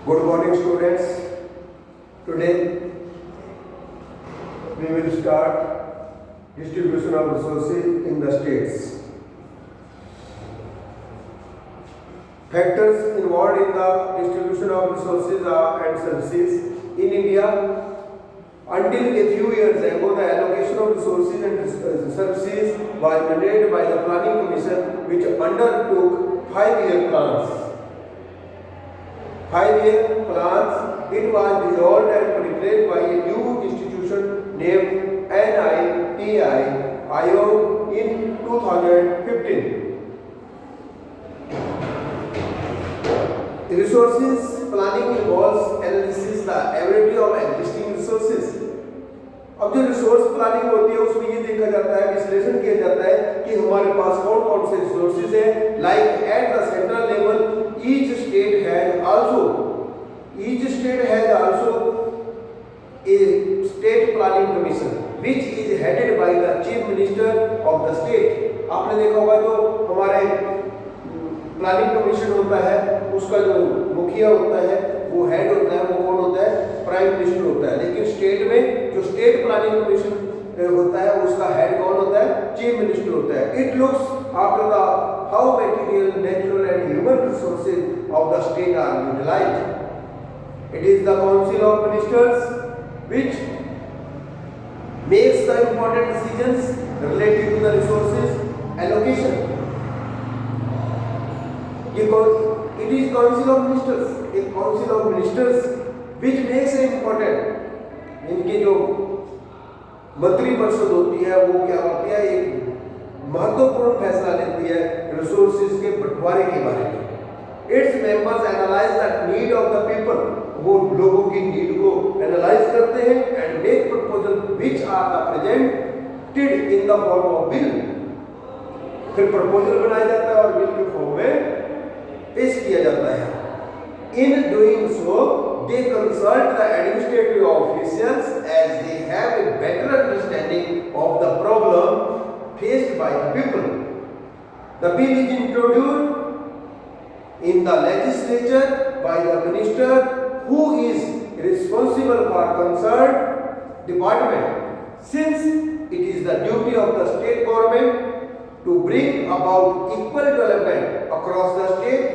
Good morning, students. Today we will start distribution of resources in the states. Factors involved in the distribution of resources and services in India. Until a few years ago, the allocation of resources and services was mandated by the Planning Commission, which undertook 5-year plans. 5-year plans, it was dissolved and replaced by a new institution named NITI Aayog in 2015. Resources planning involves analysis the availability of existing resources. अब जो resource planning होती है उसमें ये देखा जाता है, विश्लेषण किया जाता है कि हमारे पास कौन कौन से रिसोर्सेज है. Like at the central level each state has also a state planning commission which is headed by the chief minister of the state. आपने देखा होगा जो हमारे प्लानिंग कमीशन होता है उसका जो मुखिया होता है वो हेड होता है, वो कौन होता है? प्राइम मिनिस्टर होता है. लेकिन स्टेट में जो स्टेट प्लानिंग कमीशन होता है उसका हेड कौन होता है? चीफ मिनिस्टर होता है. It looks after the how material, natural and human resources of the state are utilised. It is the council of ministers which makes the important decisions related to the resources allocation. It is council of ministers, a council of ministers which makes it important. इनकी जो मंत्री परिषद होती है वो क्या होती है? एक महत्वपूर्ण फैसला लेती है रिसोर्सेज के बंटवारे के बारे में. Its members analyze the need of the people. वो लोगों की नीड को एनालाइज करते हैं and make proposal which are the presented in the form of bill. फिर प्रपोजल बनाया जाता है और बिल के फॉर्म में पेश किया जाता है. In doing so, they consult the administrative officials as they have a better understanding of the problem faced by the people. The bill is introduced in the legislature by the minister who is responsible for concerned department. Since it is the duty of the state government to bring about equal development across the state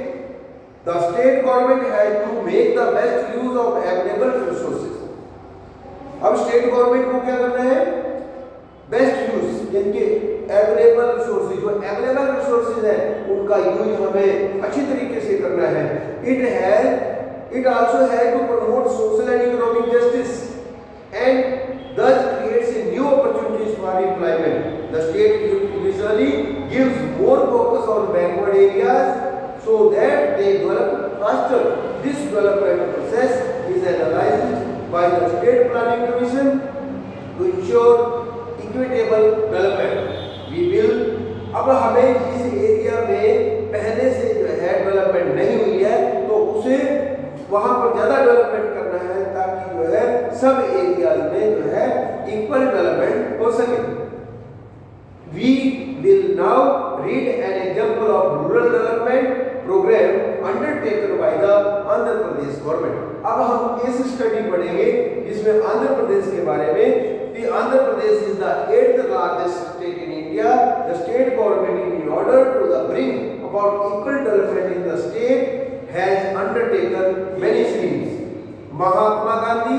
government has to make the best use of available resources. अब state government को क्या करना है? Best use, इनके available resources, जो available resources है उनका use हमें अच्छी तरीके से करना है. It also has to promote social and economic justice and thus creates a new opportunities for employment. The state usually gives more focus on backward areas so that they develop faster. This development process is analyzed by the State Planning Commission to ensure equitable development. We will, अब हमें जिस area में पहले से जो है development नहीं हुई है तो उसे वहां पर ज्यादा डेवलपमेंट करना है ताकि जो है सब एरियाज में जो है इक्वल डेवलपमेंट हो सके. We will now read an example of rural development program undertaken by the Andhra Pradesh government. अब हम केस स्टडी पढ़ेंगे जिसमें आंध्र प्रदेश के बारे में. The Andhra Pradesh is the 8th largest state in India. The state government, in order to bring about equal development in the state, has undertaken many schemes. Mahatma Gandhi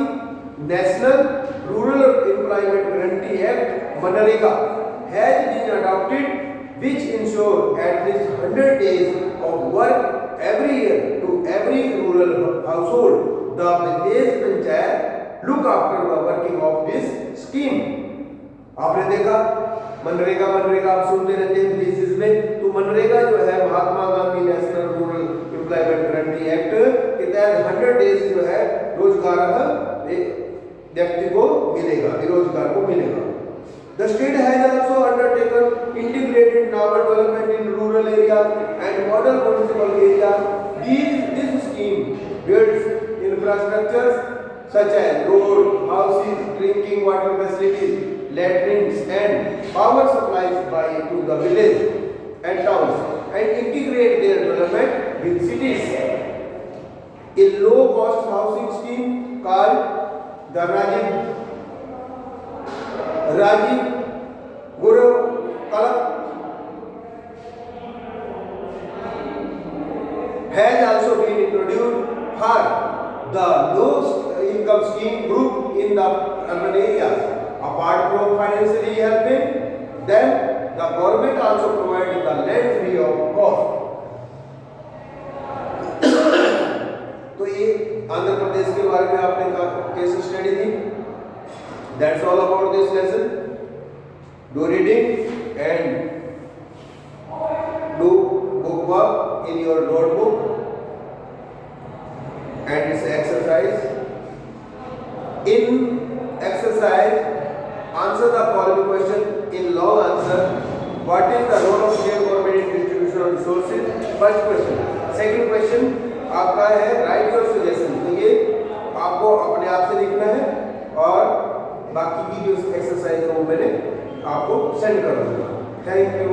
National Rural Employment Guarantee Act (MNREGA) has been adopted, which ensure at least 100 days of work every year to every rural household. The village panchayat look after the working of this scheme. आपने देखा मनरेगा आप सुनते रहते हैं villages में. तो मनरेगा जो है Mahatma Gandhi national rural employment guarantee act के तहत 100 डेज जो है रोजगार एक व्यक्ति को मिलेगा, बेरोजगार को मिलेगा. The state has also undertaken integrated novel development in rural areas and model municipal areas. This scheme builds infrastructures such as road, houses, drinking water facilities, latrines and power supplies to the village and towns and integrate their development with cities. a low cost housing scheme called the Rajiv Guru Kalak has also been introduced for the low income scheme group in the urban areas. Apart from financially helping them, the government also provided the land free of cost. तो ये आंध्र प्रदेश के बारे में आपने case study the. That's all about this lesson. Do reading and do book work in your notebook and its exercise. In exercise, answer the following question in long answer. What is the role of state government in distribution of resources? First question. Second question आपका है write your suggestion. तो ये आपको अपने आप से लिखना है और बाकी की जो एक्सरसाइज है वो मैंने आपको सेंड कर दूंगा. Thank you.